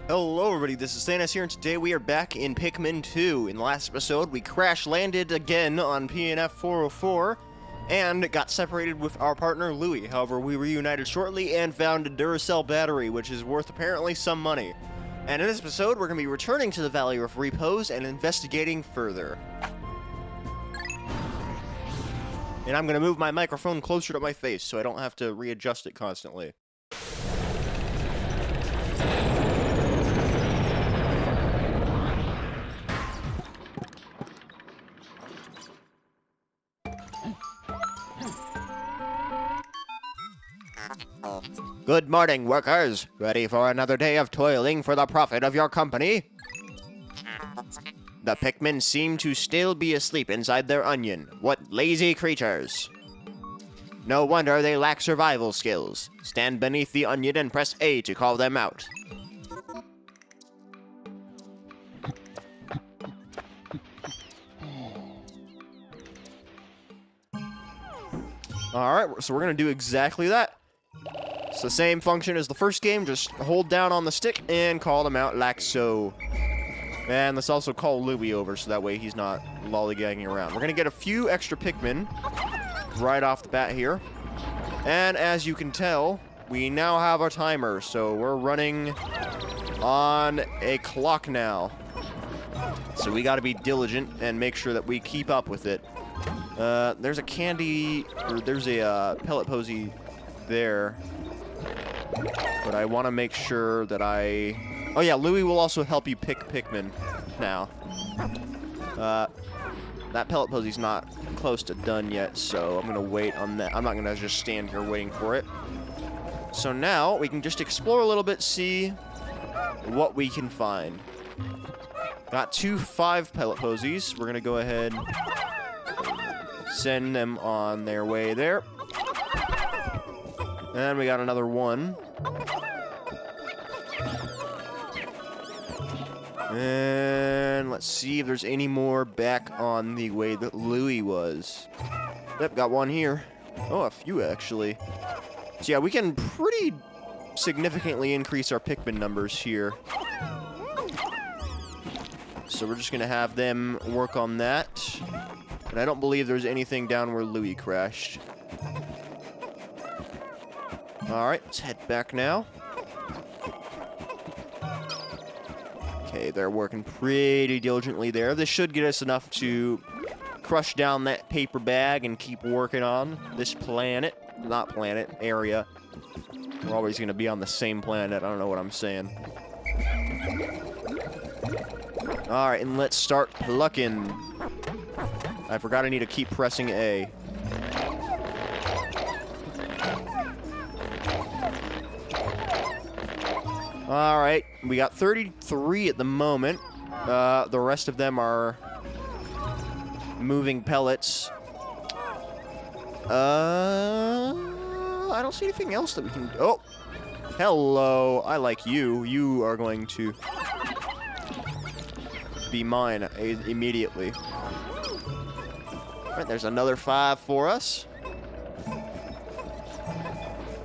Hello everybody, this is Thannus here, and today we are back in Pikmin 2. In the last episode, we crash-landed again on PNF 404, and got separated with our partner, Louie. However, we reunited shortly and found a Duracell battery, which is worth apparently some money. And in this episode, we're going to be returning to the Valley of Repose and investigating further. And I'm going to move my microphone closer to my face so I don't have to readjust it constantly. Good morning, workers. Ready for another day of toiling for the profit of your company? The Pikmin seem to still be asleep inside their onion. What lazy creatures. No wonder they lack survival skills. Stand beneath the onion and press A to call them out. Alright, so we're gonna do exactly that. It's the same function as the first game, just hold down on the stick and call them out like so. And let's also call Louie over so that way he's not lollygagging around. We're gonna get a few extra Pikmin right off the bat here. And as you can tell, we now have a timer, so we're running on a clock now. So we gotta be diligent and make sure that we keep up with it. There's a candy, or there's a pellet posy there. But I want to make sure that oh yeah, Louie will also help you pick Pikmin now. That pellet posy's not close to done yet, so I'm going to wait on that. I'm not going to just stand here waiting for it. So now we can just explore a little bit, see what we can find. Got 2 5 pellet posies. We're going to go ahead and send them on their way there. And we got another one. And let's see if there's any more back on the way that Louie was. Yep, got one here. Oh, a few actually. So yeah, we can pretty significantly increase our Pikmin numbers here. So we're just gonna have them work on that. And I don't believe there's anything down where Louie crashed. Alright, let's head back now. Okay, they're working pretty diligently there. This should get us enough to crush down that paper bag and keep working on this planet. Not planet, area. We're always going to be on the same planet. I don't know what I'm saying. Alright, and let's start plucking. I forgot I need to keep pressing A. Alright, we got 33 at the moment. The rest of them are moving pellets. I don't see anything else that we can... Oh! Hello, I like you. You are going to be mine immediately. Alright, there's another 5 for us.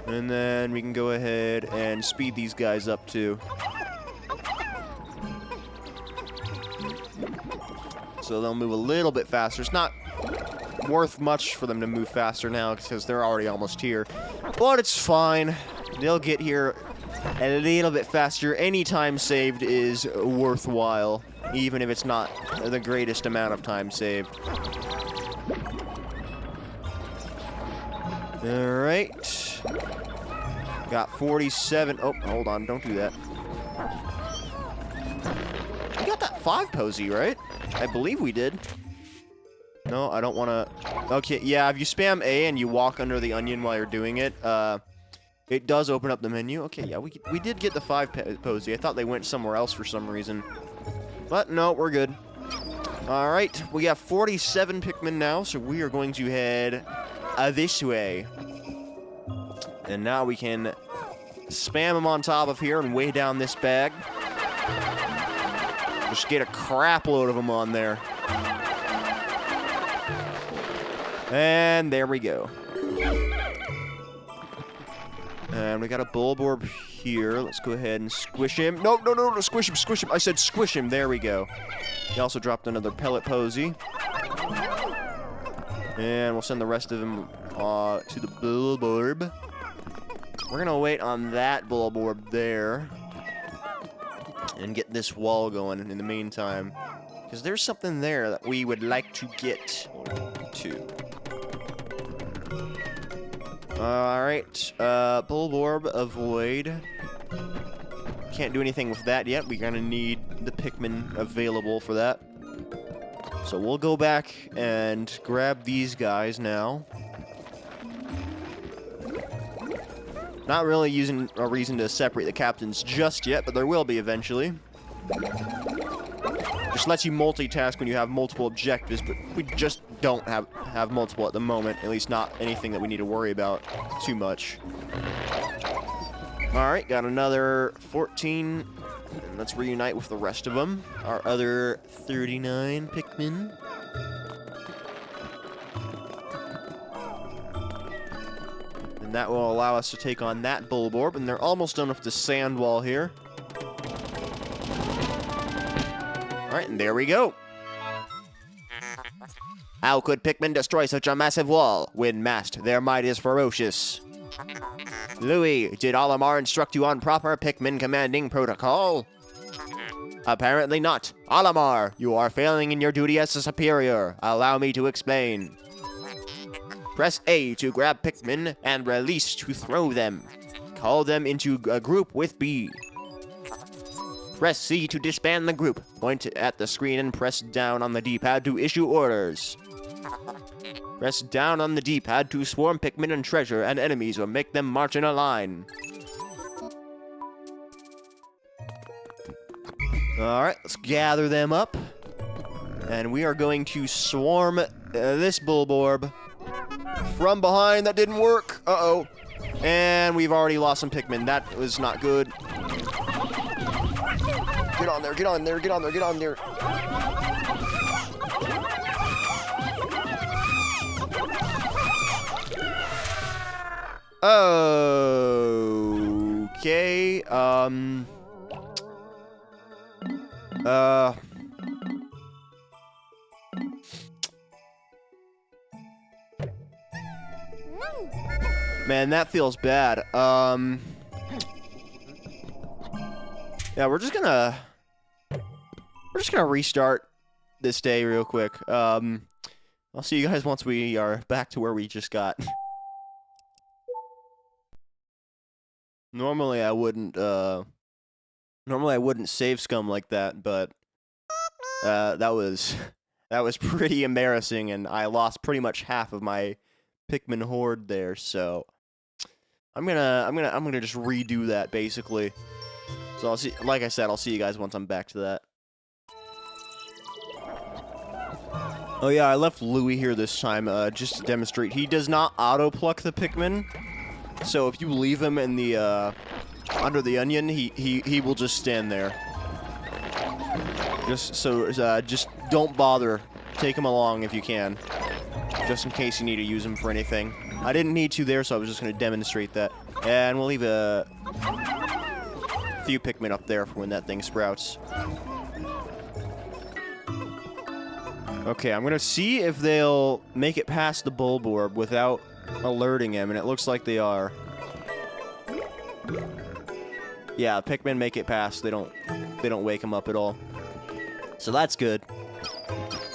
And then we can go ahead and speed these guys up too. So they'll move a little bit faster. It's not worth much for them to move faster now because they're already almost here. But it's fine. They'll get here a little bit faster. Any time saved is worthwhile, even if it's not the greatest amount of time saved. Alright. Got 47. Oh, hold on. Don't do that. We got that 5 posy, right? I believe we did. No, I don't want to... Okay, yeah, if you spam A and you walk under the onion while you're doing it, it does open up the menu. Okay, yeah, we did get the 5 posy. I thought they went somewhere else for some reason. But no, we're good. Alright, we have 47 Pikmin now, so we are going to head this way. And now we can spam them on top of here and weigh down this bag. Just get a crap load of them on there. And there we go. And we got a Bulborb here. Let's go ahead and squish him. No, no, no, no, squish him, squish him. I said squish him. There we go. He also dropped another pellet posy. And we'll send the rest of them to the Bulborb. We're going to wait on that Bulborb there. And get this wall going in the meantime. Because there's something there that we would like to get to. Alright, Bulborb, avoid. Can't do anything with that yet. We're gonna need the Pikmin available for that. So we'll go back and grab these guys now. Not really using a reason to separate the captains just yet, but there will be eventually. Just lets you multitask when you have multiple objectives, but we just don't have multiple at the moment. At least not anything that we need to worry about too much. Alright, got another 14. And let's reunite with the rest of them. Our other 39 Pikmin. And that will allow us to take on that Bulborb, and they're almost done with the sand wall here. Alright, and there we go. How could Pikmin destroy such a massive wall? When massed, their might is ferocious. Louis, did Olimar instruct you on proper Pikmin commanding protocol? Apparently not. Olimar, you are failing in your duty as a superior. Allow me to explain. Press A to grab Pikmin and release to throw them. Call them into a group with B. Press C to disband the group. Point at the screen and press down on the D-pad to issue orders. Press down on the D-pad to swarm Pikmin and treasure and enemies or make them march in a line. Alright, let's gather them up. And we are going to swarm this Bulborb from behind. That didn't work. Uh-oh. And we've already lost some Pikmin. That was not good. Get on there, get on there, get on there, get on there. Okay, man, that feels bad. Yeah, we're just gonna restart this day real quick. I'll see you guys once we are back to where we just got. Normally I wouldn't save scum like that, but that was pretty embarrassing, and I lost pretty much half of my Pikmin horde there. So I'm gonna just redo that basically. So I'll see, like I said, I'll see you guys once I'm back to that. Oh yeah, I left Louis here this time just to demonstrate. He does not auto-pluck the Pikmin. So if you leave him in the under the onion, he will just stand there. Just don't bother. Take him along if you can, just in case you need to use him for anything. I didn't need to there, so I was just going to demonstrate that. And we'll leave a few Pikmin up there for when that thing sprouts. Okay, I'm going to see if they'll make it past the Bulborb without alerting him, and it looks like they are. Yeah, Pikmin make it past. They don't wake him up at all. So that's good.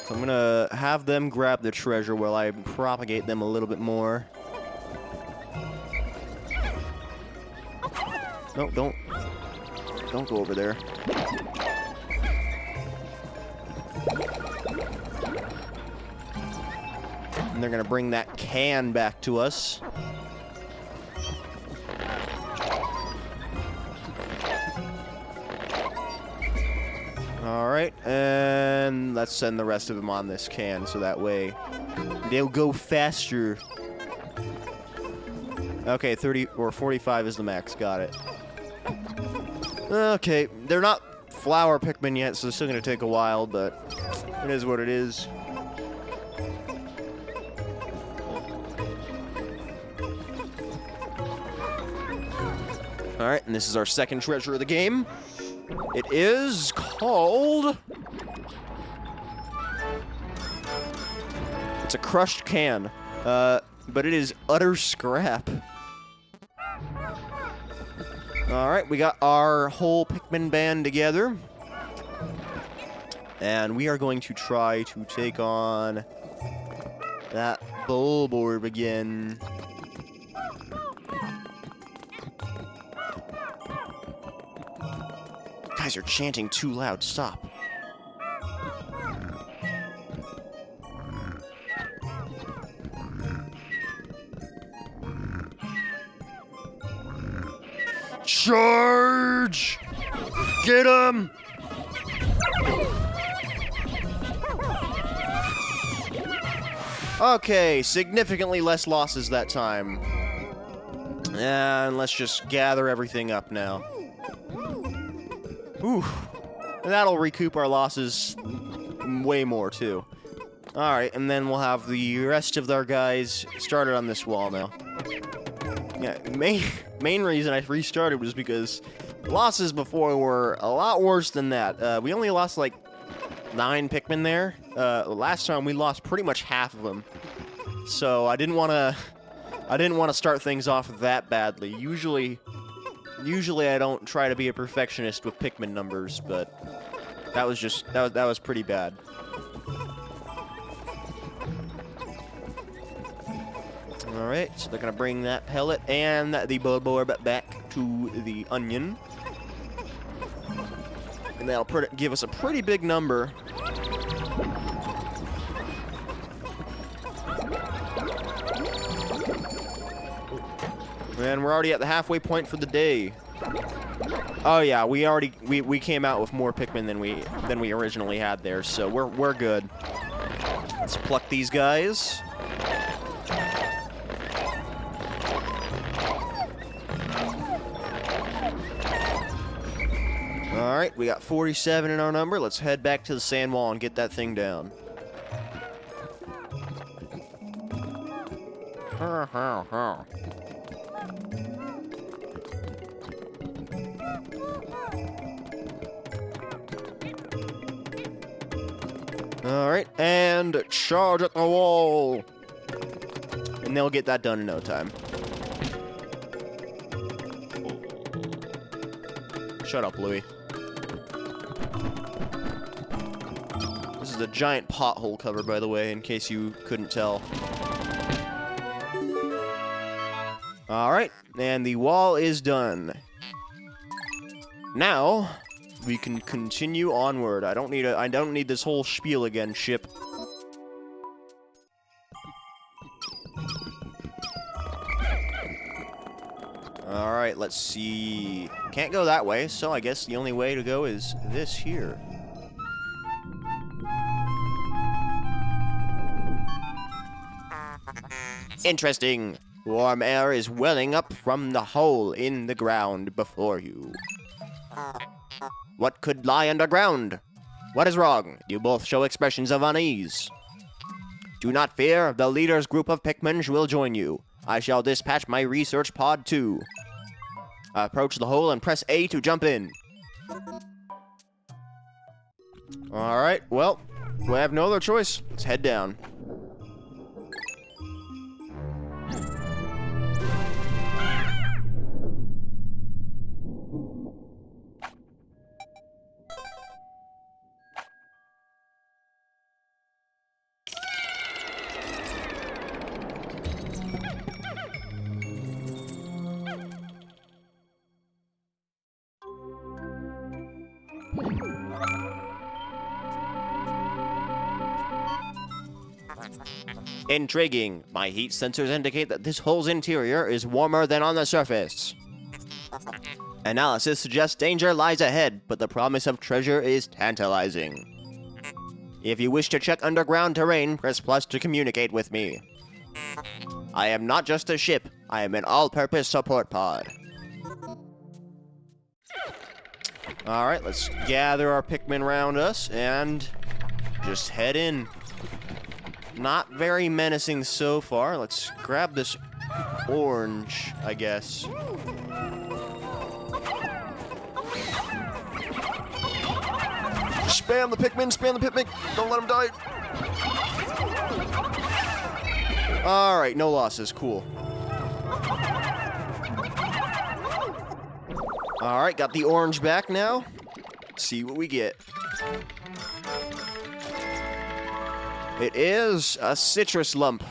So I'm gonna have them grab the treasure while I propagate them a little bit more. No, don't go over there. And they're gonna bring that can back to us. Alright, and let's send the rest of them on this can so that way they'll go faster. Okay, 30 or 45 is the max, got it. Okay, they're not flower Pikmin yet, so it's still gonna take a while, but it is what it is. Alright, and this is our second treasure of the game. It is called... It's a crushed can, but it is utter scrap. Alright, we got our whole Pikmin band together. And we are going to try to take on that Bulborb again. Guys are chanting too loud. Stop. Charge! Get him! Okay, significantly less losses that time. And let's just gather everything up now. Whew. That'll recoup our losses way more, too. Alright, and then we'll have the rest of our guys started on this wall now. Yeah, main reason I restarted was because losses before were a lot worse than that. We only lost like 9 Pikmin there. Last time we lost pretty much half of them. So I didn't want to start things off that badly. Usually I don't try to be a perfectionist with Pikmin numbers, but that was pretty bad. Alright, so they're gonna bring that pellet and the Bulborb back to the onion. And that'll give us a pretty big number. And we're already at the halfway point for the day. Oh yeah, we came out with more Pikmin than we originally had there, so we're good. Let's pluck these guys. Alright, we got 47 in our number. Let's head back to the sand wall and get that thing down. Alright, and charge at the wall! And they'll get that done in no time. Shut up, Louie. This is a giant pothole cover, by the way, in case you couldn't tell. Alright, and the wall is done. Now, we can continue onward. I don't need this whole spiel again, ship. Alright, let's see. Can't go that way, so I guess the only way to go is this here. Interesting. Warm air is welling up from the hole in the ground before you. What could lie underground? What is wrong? You both show expressions of unease. Do not fear, the leader's group of Pikmin will join you. I shall dispatch my research pod too. Approach the hole and press A to jump in. Alright, well, we have no other choice. Let's head down. Intriguing. My heat sensors indicate that this hole's interior is warmer than on the surface. Analysis suggests danger lies ahead, but the promise of treasure is tantalizing. If you wish to check underground terrain, press plus to communicate with me. I am not just a ship, I am an all-purpose support pod. Alright, let's gather our Pikmin around us and just head in. Not very menacing so far. Let's grab this orange, I guess. Spam the Pikmin, spam the Pikmin. Don't let him die. All right, no losses. Cool. All right, got the orange back now. See what we get. It is a citrus lump.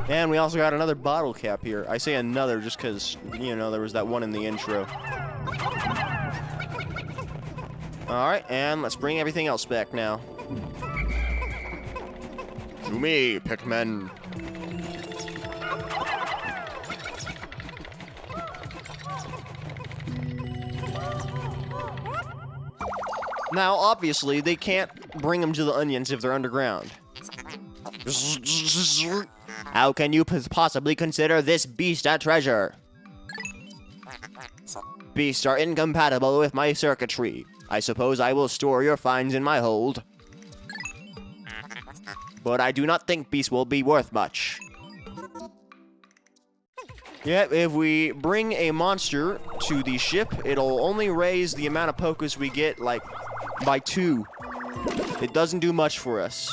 And we also got another bottle cap here. I say another just because, you know, there was that one in the intro. Alright, and let's bring everything else back now. To me, Pikmin. Now, obviously, they can't bring them to the onions if they're underground. How can you possibly consider this beast a treasure? Beasts are incompatible with my circuitry. I suppose I will store your finds in my hold. But I do not think beasts will be worth much. Yet, if we bring a monster to the ship, it'll only raise the amount of Pokus we get, like, by 2. It doesn't do much for us.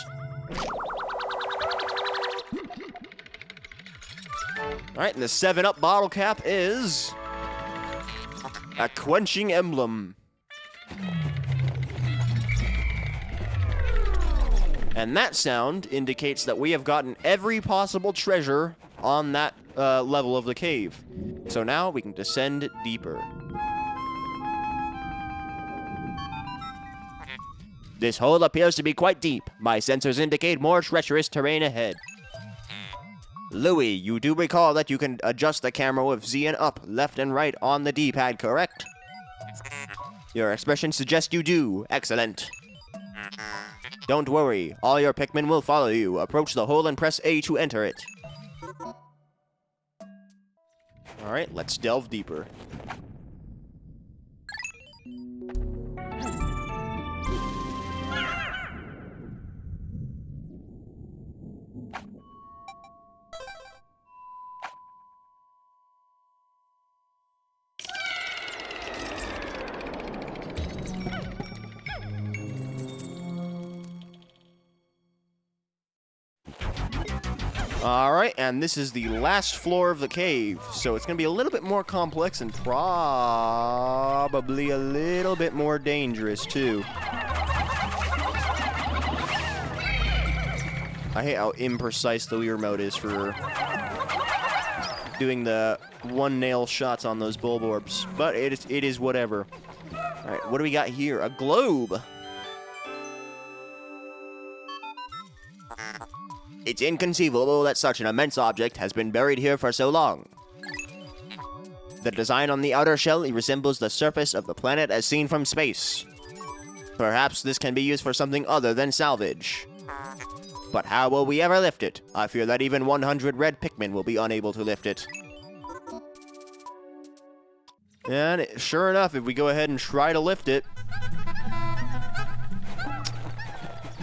Alright, and the 7-Up bottle cap is a quenching emblem. And that sound indicates that we have gotten every possible treasure on that level of the cave. So now we can descend deeper. This hole appears to be quite deep. My sensors indicate more treacherous terrain ahead. Louis, you do recall that you can adjust the camera with Z and up, left and right on the D-pad, correct? Your expression suggests you do. Excellent. Don't worry, all your Pikmin will follow you. Approach the hole and press A to enter it. Alright, let's delve deeper. Alright, and this is the last floor of the cave, so it's going to be a little bit more complex and probably a little bit more dangerous, too. I hate how imprecise the Wii remote is for doing the one-nail shots on those Bulborbs, but it is whatever. Alright, what do we got here? A globe! It's inconceivable that such an immense object has been buried here for so long. The design on the outer shell resembles the surface of the planet as seen from space. Perhaps this can be used for something other than salvage. But how will we ever lift it? I fear that even 100 red Pikmin will be unable to lift it. And sure enough, if we go ahead and try to lift it,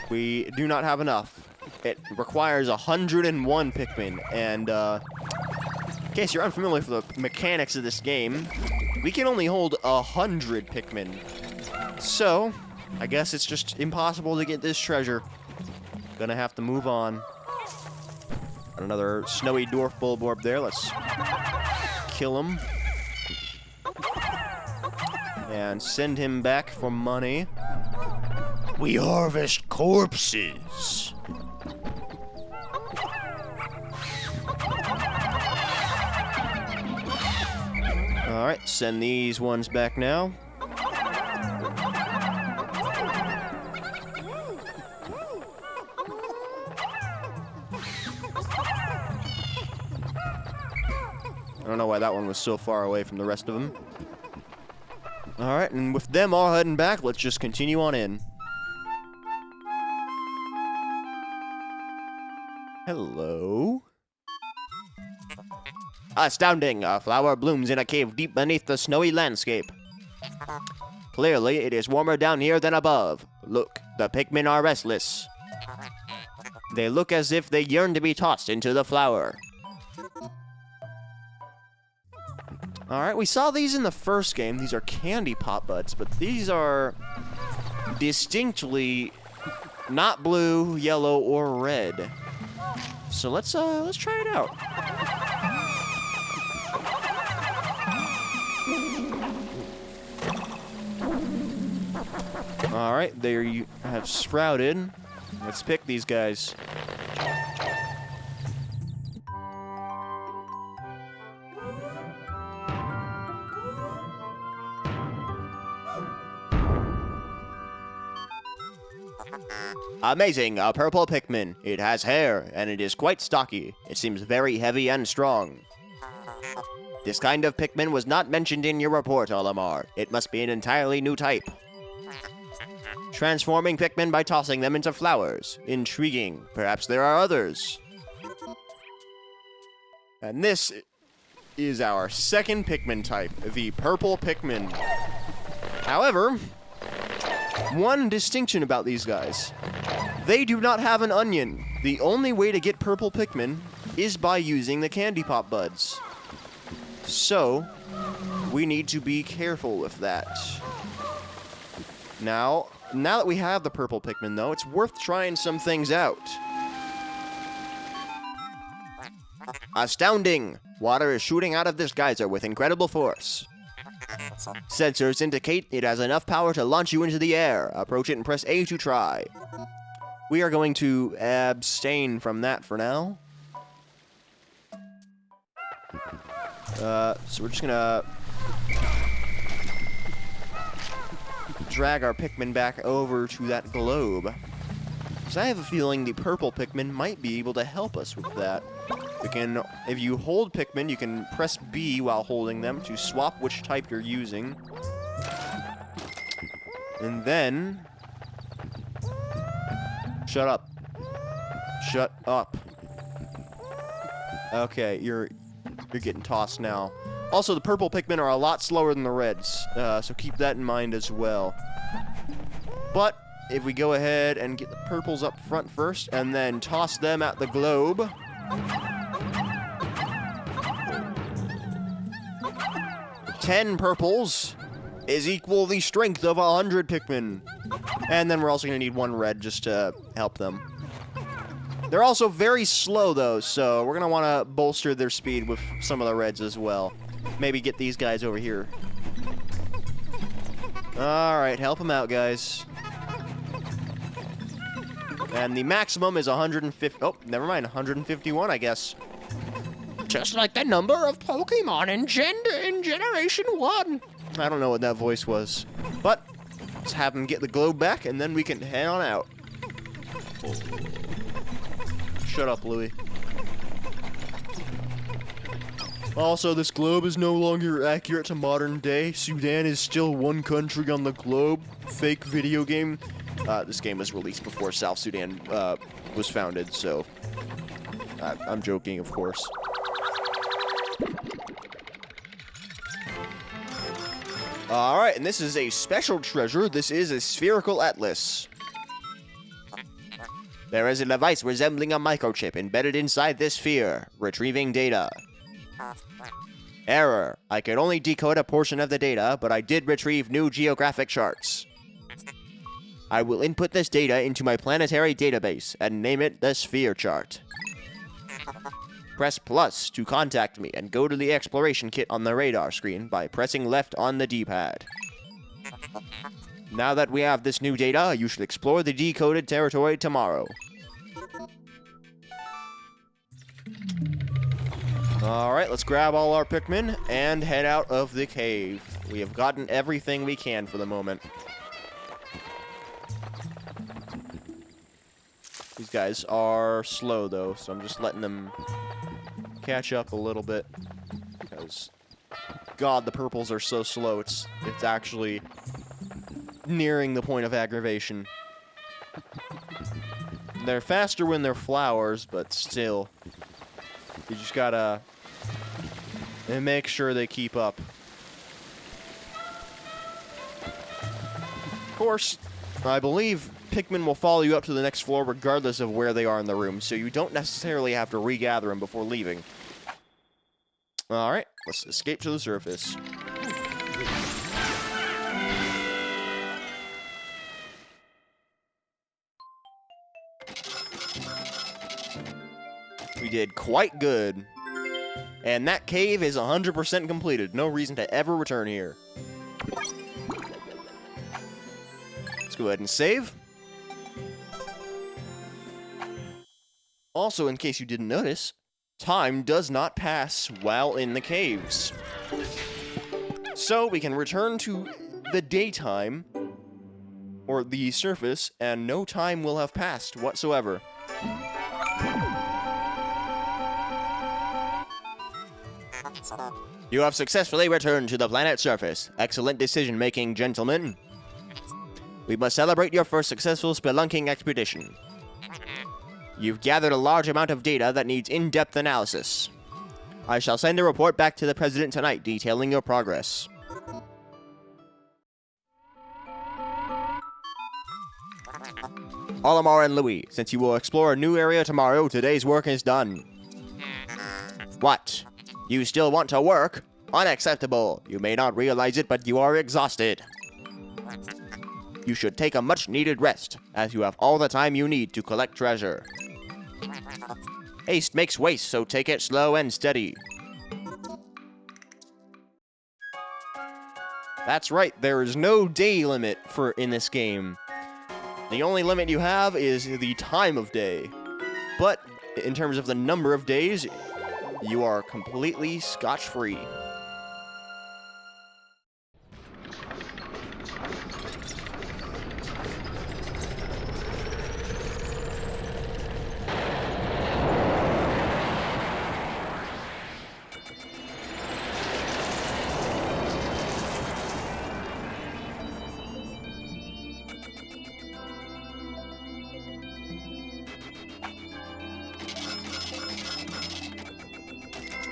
we do not have enough. It requires 101 Pikmin, and in case you're unfamiliar with the mechanics of this game, we can only hold 100 Pikmin. So, I guess it's just impossible to get this treasure. Gonna have to move on. Got another snowy dwarf Bulborb there. Let's kill him. And send him back for money. We harvest corpses. Alright, send these ones back now. I don't know why that one was so far away from the rest of them. Alright, and with them all heading back, let's just continue on in. Hello? Astounding! A flower blooms in a cave deep beneath the snowy landscape. Clearly, it is warmer down here than above. Look, the Pikmin are restless. They look as if they yearn to be tossed into the flower. Alright, we saw these in the first game. These are candy pop buds, but these are distinctly not blue, yellow, or red. So let's try it out. Alright, there you have sprouted. Let's pick these guys. Amazing, a purple Pikmin. It has hair, and it is quite stocky. It seems very heavy and strong. This kind of Pikmin was not mentioned in your report, Olimar. It must be an entirely new type. Transforming Pikmin by tossing them into flowers. Intriguing. Perhaps there are others. And this is our second Pikmin type, the purple Pikmin. However, one distinction about these guys. They do not have an onion. The only way to get purple Pikmin is by using the candy pop buds. So, we need to be careful with that. Now that we have the purple Pikmin, though, it's worth trying some things out. Astounding! Water is shooting out of this geyser with incredible force. Sensors indicate it has enough power to launch you into the air. Approach it and press A to try. We are going to abstain from that for now. So we're just gonna drag our Pikmin back over to that globe. So I have a feeling the purple Pikmin might be able to help us with that. We can, if you hold Pikmin, you can press B while holding them to swap which type you're using. And then... Shut up. Shut up. Okay, you're getting tossed now. Also, the purple Pikmin are a lot slower than the reds, so keep that in mind as well. But if we go ahead and get the purples up front first, and then toss them at the globe... 10 purples is equal the strength of 100 Pikmin. And then we're also going to need 1 red just to help them. They're also very slow, though, so we're going to want to bolster their speed with some of the reds as well. Maybe get these guys over here. Alright, help them out, guys. And the maximum is 150... Oh, never mind, 151, I guess. Just like the number of Pokemon in Generation 1. I don't know what that voice was. But, let's have them get the globe back, and then we can head on out. Shut up, Louie. Also, this globe is no longer accurate to modern day. Sudan is still one country on the globe. Fake video game. This game was released before South Sudan was founded, so... I'm joking, of course. Alright, and this is a special treasure. This is a spherical atlas. There is a device resembling a microchip embedded inside this sphere. Retrieving data. Error. I could only decode a portion of the data, but I did retrieve new geographic charts. I will input this data into my planetary database and name it the Sphere Chart. Press plus to contact me and go to the exploration kit on the radar screen by pressing left on the D-pad. Now that we have this new data, you should explore the decoded territory tomorrow. Alright, let's grab all our Pikmin and head out of the cave. We have gotten everything we can for the moment. These guys are slow, though, so I'm just letting them catch up a little bit. Because, God, the purples are so slow, it's actually nearing the point of aggravation. They're faster when they're flowers, but still. You just gotta make sure they keep up. Of course, I believe Pikmin will follow you up to the next floor regardless of where they are in the room, so you don't necessarily have to regather them before leaving. Alright, let's escape to the surface. We did quite good. And that cave is 100% completed. No reason to ever return here. Let's go ahead and save. Also, in case you didn't notice, time does not pass while in the caves. So we can return to the daytime, or the surface, and no time will have passed whatsoever. You have successfully returned to the planet's surface. Excellent decision-making, gentlemen. We must celebrate your first successful spelunking expedition. You've gathered a large amount of data that needs in-depth analysis. I shall send a report back to the President tonight detailing your progress. Olimar and Louis, since you will explore a new area tomorrow, today's work is done. What? You still want to work? Unacceptable. You may not realize it, but you are exhausted. You should take a much-needed rest, as you have all the time you need to collect treasure. Haste makes waste, so take it slow and steady. That's right, there is no day limit in this game. The only limit you have is the time of day. But in terms of the number of days, you are completely scotch-free.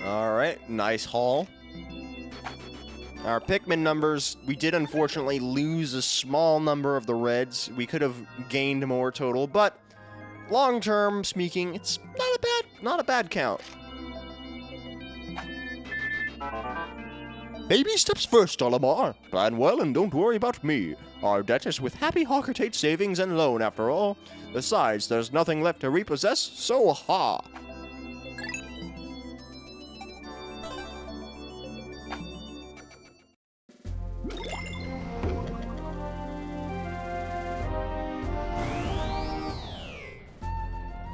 Alright, nice haul. Our Pikmin numbers, we did unfortunately lose a small number of the reds. We could have gained more total, but long-term speaking, it's not a bad count. Baby steps first, Olimar. Plan well and don't worry about me. Our debt is with Happy Hawkertate Savings and Loan, after all. Besides, there's nothing left to repossess, so ha!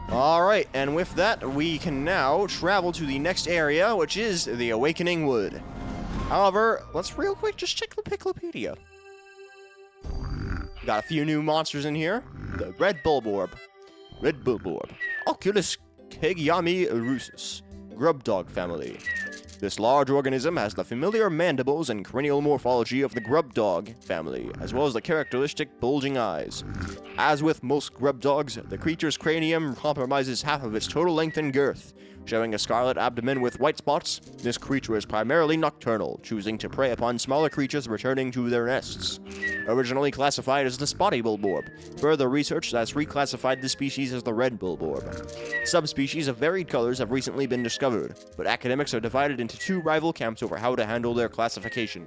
Alright, and with that, we can now travel to the next area, which is the Awakening Wood. However, let's real quick just check the Piclopedia. Got a few new monsters in here. The Red Bulborb, Oculus Kegyami Erusus, Grub Dog family. This large organism has the familiar mandibles and cranial morphology of the grub dog family, as well as the characteristic bulging eyes. As with most grub dogs, the creature's cranium compromises half of its total length and girth. Showing a scarlet abdomen with white spots, this creature is primarily nocturnal, choosing to prey upon smaller creatures returning to their nests. Originally classified as the spotty bulborb, further research has reclassified the species as the red bulborb. Subspecies of varied colors have recently been discovered, but academics are divided into two rival camps over how to handle their classification.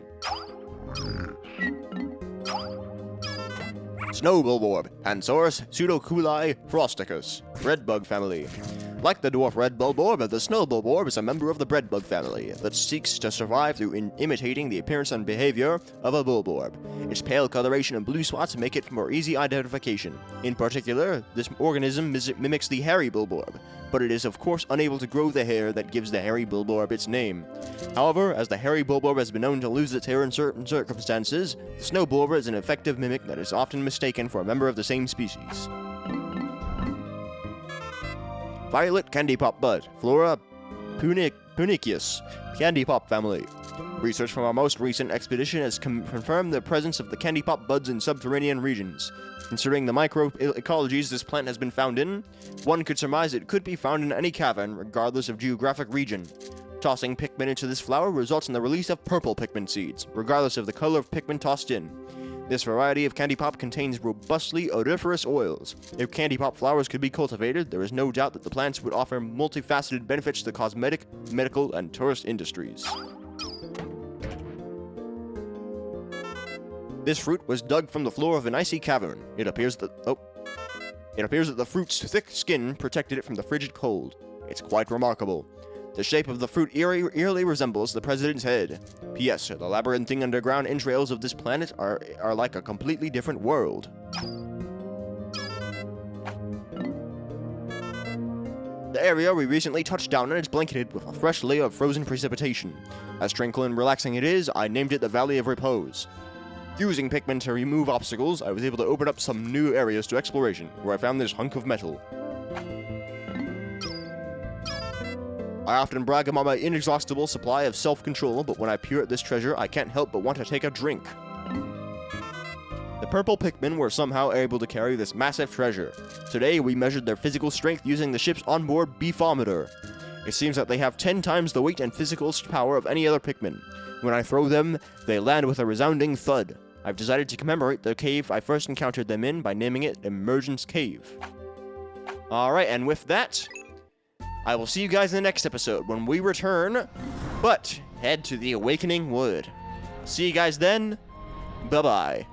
Snow bulborb, Ansaurus pseudoculi frosticus, breadbug family. Like the dwarf red bulborb, the snow bulborb is a member of the breadbug family that seeks to survive through imitating the appearance and behavior of a bulborb. Its pale coloration and blue spots make it for easy identification. In particular, this organism mimics the hairy bulborb, but it is of course unable to grow the hair that gives the hairy bulborb its name. However, as the hairy bulborb has been known to lose its hair in certain circumstances, the snow bulborb is an effective mimic that is often mistaken for a member of the same species. Violet Candy Pop Bud, Flora Punicius, Candy Pop family. Research from our most recent expedition has confirmed the presence of the candy pop buds in subterranean regions. Considering the microecologies this plant has been found in, one could surmise it could be found in any cavern, regardless of geographic region. Tossing Pikmin into this flower results in the release of purple Pikmin seeds, regardless of the color of Pikmin tossed in. This variety of candy pop contains robustly odoriferous oils. If candy pop flowers could be cultivated, there is no doubt that the plants would offer multifaceted benefits to the cosmetic, medical, and tourist industries. This fruit was dug from the floor of an icy cavern. It appears that the fruit's thick skin protected it from the frigid cold. It's quite remarkable. The shape of the fruit eerily resembles the president's head. P.S. The labyrinthine underground entrails of this planet are like a completely different world. The area we recently touched down on is blanketed with a fresh layer of frozen precipitation. As tranquil and relaxing it is, I named it the Valley of Repose. Using Pikmin to remove obstacles, I was able to open up some new areas to exploration, where I found this hunk of metal. I often brag about my inexhaustible supply of self-control, but when I peer at this treasure, I can't help but want to take a drink. The purple Pikmin were somehow able to carry this massive treasure. Today, we measured their physical strength using the ship's onboard beefometer. It seems that they have 10 times the weight and physical power of any other Pikmin. When I throw them, they land with a resounding thud. I've decided to commemorate the cave I first encountered them in by naming it Emergence Cave. Alright, and with that, I will see you guys in the next episode when we return, but head to the Awakening Wood. See you guys then. Bye-bye.